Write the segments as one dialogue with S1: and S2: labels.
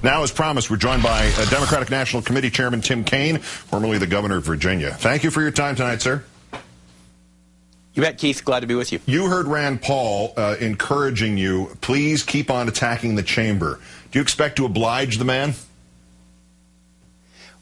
S1: Now, as promised, we're joined by Democratic National Committee Chairman Tim Kaine, formerly the governor of Virginia. Thank you for your time tonight, sir.
S2: You bet, Keith. Glad to be with you.
S1: You heard Rand Paul encouraging you, please keep on attacking the chamber. Do you expect to oblige the man?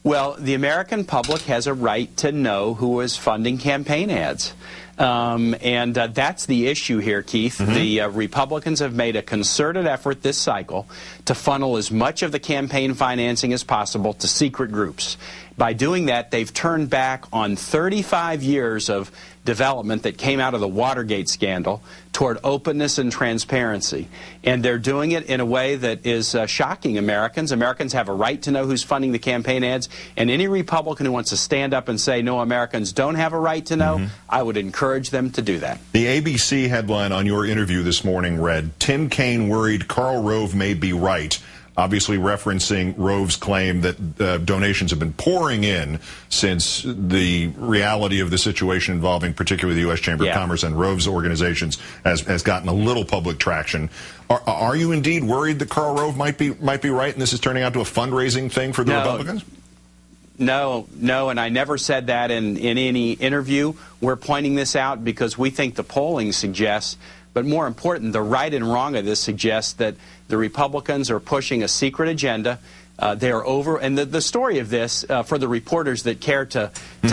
S2: Well, the American public has a right to know who is funding campaign ads. That's the issue here, Keith. The Republicans have made a concerted effort this cycle to funnel as much of the campaign financing as possible to secret groups. By doing that, they've turned back on 35 years of development that came out of the Watergate scandal toward openness and transparency. And they're doing it in a way that is shocking Americans. Americans have a right to know who's funding the campaign ads. And any Republican who wants to stand up and say, no, Americans don't have a right to know, I would encourage them to do that.
S1: The ABC headline on your interview this morning read, Tim Kaine worried Karl Rove may be right. Obviously referencing Rove's claim that donations have been pouring in since the reality of the situation involving particularly the U.S. Chamber of Commerce and Rove's organizations has gotten a little public traction. Are you indeed worried that Karl Rove might be right and this is turning out to a fundraising thing for the Republicans?
S2: No, and I never said that in any interview. We're pointing this out because we think the polling suggests, but more important, the right and wrong of this suggests that the Republicans are pushing a secret agenda. They are over, and the story of this, for the reporters that care to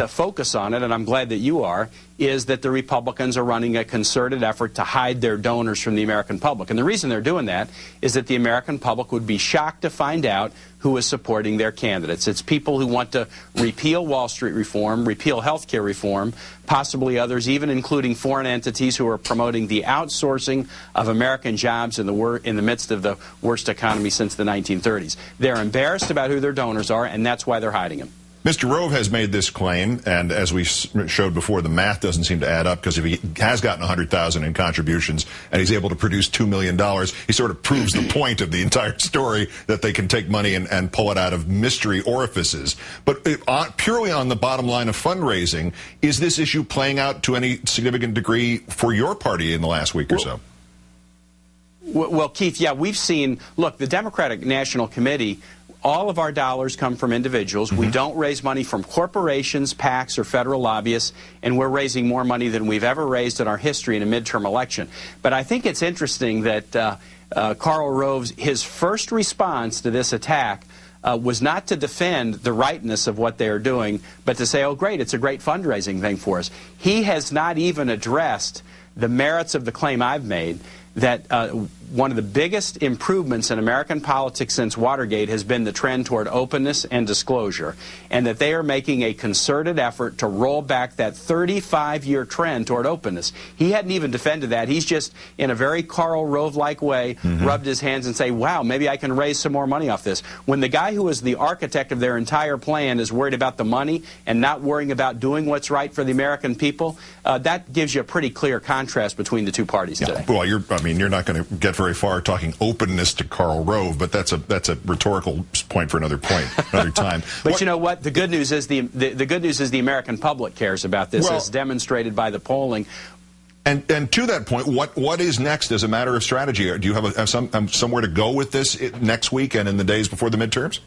S2: focus on it, and I'm glad that you are, is that the Republicans are running a concerted effort to hide their donors from the American public. And the reason they're doing that is that the American public would be shocked to find out who is supporting their candidates. It's people who want to repeal Wall Street reform, repeal health care reform, possibly others, even including foreign entities who are promoting the outsourcing of American jobs in the midst of the worst economy since the 1930s. They're embarrassed about who their donors are, and that's why they're hiding them.
S1: Mr. Rove has made this claim, and as we showed before, the math doesn't seem to add up, because if he has gotten $100,000 in contributions and he's able to produce $2 million, he sort of proves the point of the entire story, that they can take money and pull it out of mystery orifices. But purely on the bottom line of fundraising, is this issue playing out to any significant degree for your party in the last week or so?
S2: Well, Keith, yeah, we've seen, look, the Democratic National Committee, all of our dollars come from individuals. We don't raise money from corporations, PACs, or federal lobbyists, and we're raising more money than we've ever raised in our history in a midterm election. But I think it's interesting that Karl Rove's, his first response to this attack was not to defend the rightness of what they are doing, but to say, oh, great, it's a great fundraising thing for us. He has not even addressed the merits of the claim I've made, that one of the biggest improvements in American politics since Watergate has been the trend toward openness and disclosure, and that they are making a concerted effort to roll back that 35-year trend toward openness. He hadn't even defended that. He's just, in a very Karl Rove-like way, rubbed his hands and say, wow, maybe I can raise some more money off this. When the guy who was the architect of their entire plan is worried about the money and not worrying about doing what's right for the American people, that gives you a pretty clear contrast between the two parties today.
S1: Well, you're not going to get very far talking openness to Karl Rove, but that's a rhetorical point for another time.
S2: But you know what? The good news is the good news is the American public cares about this, as demonstrated by the polling.
S1: And to that point, what is next as a matter of strategy? Do you have somewhere to go with this next week and in the days before the midterms?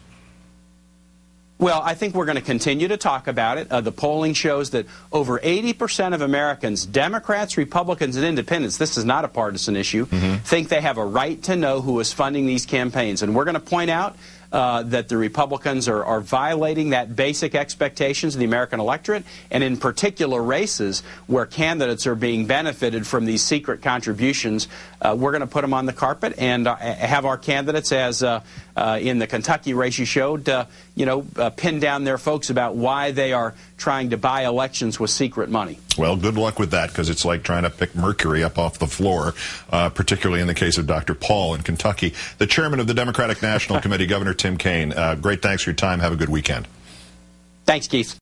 S2: Well, I think we're going to continue to talk about it. The polling shows that over 80% of Americans, Democrats, Republicans, and Independents, this is not a partisan issue, think they have a right to know who is funding these campaigns. And we're going to point out that the Republicans are violating that basic expectations of the American electorate, and in particular races where candidates are being benefited from these secret contributions. We're going to put them on the carpet and have our candidates, as in the Kentucky race you showed, pin down their folks about why they are trying to buy elections with secret money.
S1: Well, good luck with that, because it's like trying to pick mercury up off the floor, particularly in the case of Dr. Paul in Kentucky. The chairman of the Democratic National Committee, Governor Tim Kaine, great thanks for your time. Have a good weekend.
S2: Thanks, Keith.